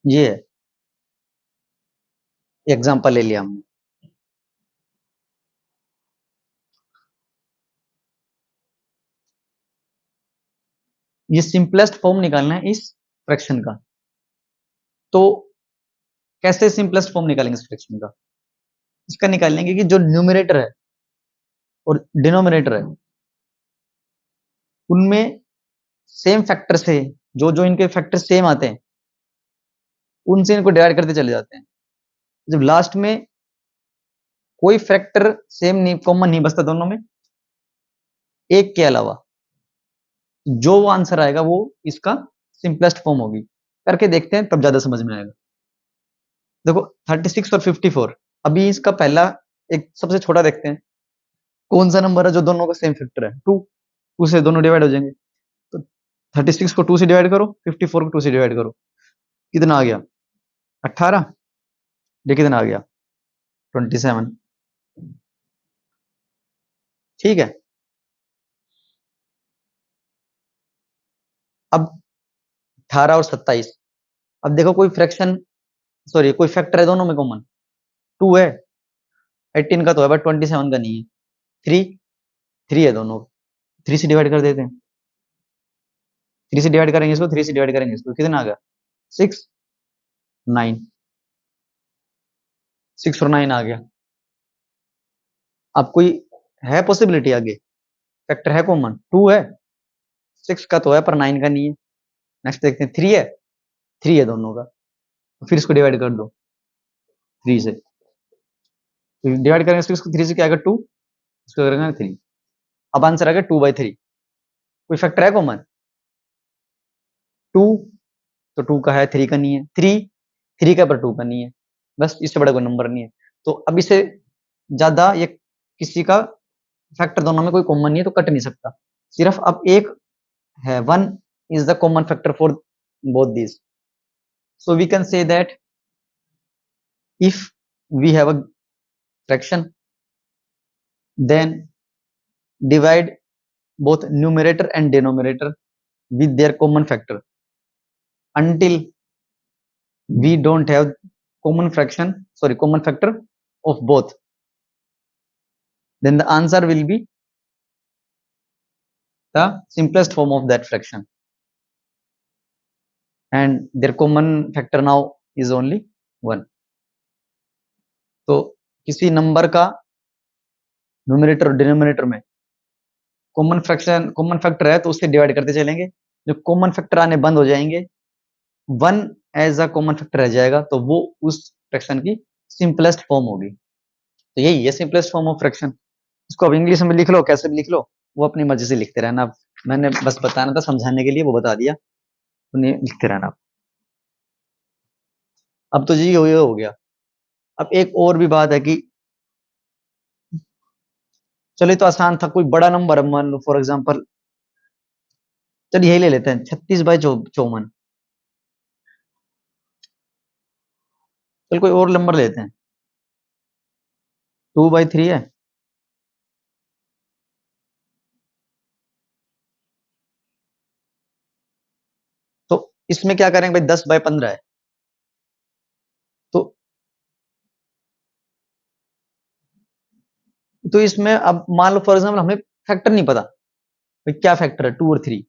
ये है, एग्जाम्पल ले लिया हमने। ये सिंपलेस्ट फॉर्म निकालना है इस फ्रैक्शन का। तो कैसे सिंपलेस्ट फॉर्म निकालेंगे इस फ्रैक्शन का? इसका निकालेंगे कि जो न्यूमरेटर है और डिनोमिनेटर है उनमें सेम फैक्टर से, जो जो इनके फैक्टर सेम आते हैं उनसे इनको डिवाइड करते चले जाते हैं। जब लास्ट में कोई फैक्टर सेम नहीं, कॉमन नहीं बचता दोनों में, एक के अलावा, जो वो आंसर आएगा वो इसका सिंपलेस्ट फॉर्म होगी। करके देखते हैं तब ज्यादा समझ में आएगा। देखो 36 और 54, अभी इसका पहला एक सबसे छोटा देखते हैं। कौन सा नंबर है जो दोनों का सेम फैक्टर है? 2। 2 से दोनों डिवाइड हो जाएंगे। तो 36 को 2 से डिवाइड करो, 54 को 2 से डिवाइड करो, कितना आ गया? 18। ये कितना आ गया? 27। ठीक है। अब 18 और 27, अब देखो कोई फ्रैक्शन, सॉरी कोई फैक्टर है दोनों में कॉमन? 2 है। 18 का तो है बट 27 का नहीं है। 3, 3 है दोनों। 3 से डिवाइड कर देते हैं। 3 से डिवाइड करेंगे इसको, 3 से डिवाइड करेंगे इसको, कितना आ गया? 6, 9। 6 और 9 आ गया। अब कोई है पॉसिबिलिटी आगे? फैक्टर है कॉमन? 2 है, 6 का तो है पर 9 का नहीं है। नेक्स्ट देखते हैं, 3 है। 3 है दोनों का, तो फिर इसको डिवाइड कर दो 3 से। डिवाइड करेंगे इसको 3 से, क्या आएगा? 2। इसको करेंगे 3। अब आंसर आ गया 2/3। कोई फैक्टर है कॉमन? 2, तो 2 का है, 3 का नहीं है। 3 का पर 2 का नहीं है। बस, इससे बड़ा कोई नंबर नहीं है। तो अब इसे ज्यादा ये किसी का फैक्टर दोनों में कोई कॉमन नहीं है तो कट नहीं सकता। सिर्फ अब एक है, 1 is the common factor for both these. So we can say that if we have a fraction, then divide both numerator and denominator with their common factor until we don't have common factor of both. Then the answer will be the simplest form of that fraction, and their common factor now is only 1. तो किसी number का numerator और denominator में common factor है तो उससे divide करते चलेंगे। जो कॉमन फैक्टर आने बंद हो जाएंगे, 1 एज अ कॉमन फैक्टर रह जाएगा, तो वो उस फ्रैक्शन की सिंपलेस्ट फॉर्म होगी। तो यही है सिंपलेस्ट फॉर्म ऑफ फ्रैक्शन। इसको अब इंग्लिश में लिख लो, कैसे भी लिख लो, वो अपनी मर्जी से लिखते रहना। मैंने बस बताना था, समझाने के लिए वो बता दिया, उन्हें लिखते रहना। अब तो जी ये हो गया। अब एक और भी बात है कि चलिए, तो आसान था, कोई बड़ा नंबर मान लो फॉर एग्जाम्पल, चलिए यही ले लेते हैं, 36/54। चल कोई और नंबर लेते हैं, 2/3 है। तो इसमें क्या करेंगे भाई, 10/15 है। तो इसमें अब मान लो फॉर एग्जाम्पल हमें फैक्टर नहीं पता, भाई क्या फैक्टर है 2 और 3,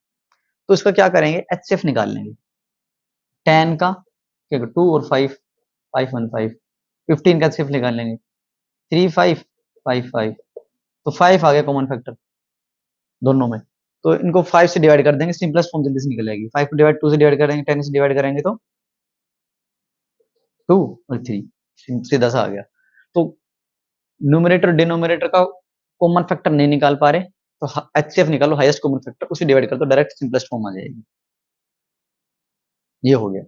तो इसका क्या करेंगे, एचसीएफ निकाल लेंगे। 10 का क्या, 2 और 5, 5 1 5, 15 का एचसीएफ निकाल लेंगे, 3 5 5 5। तो 5 आ गया कॉमन फैक्टर दोनों में। तो इनको 5 से डिवाइड कर देंगे, सिंपलेस्ट फॉर्म जल्दी से निकल जाएगी। 5 को डिवाइड 2 से डिवाइड करेंगे, 10 से डिवाइड करेंगे तो 2 और 3, सीधा सा आ गया। तो न्यूमरेटर डिनोमिनेटर का कॉमन फैक्टर नहीं निकाल पा रहे, तो एचसीएफ निकालो, हाईएस्ट कॉमन फैक्टर, उसे डिवाइड कर दो, डायरेक्ट सिंपलेस्ट फॉर्म आ जाएगी। ये हो गया।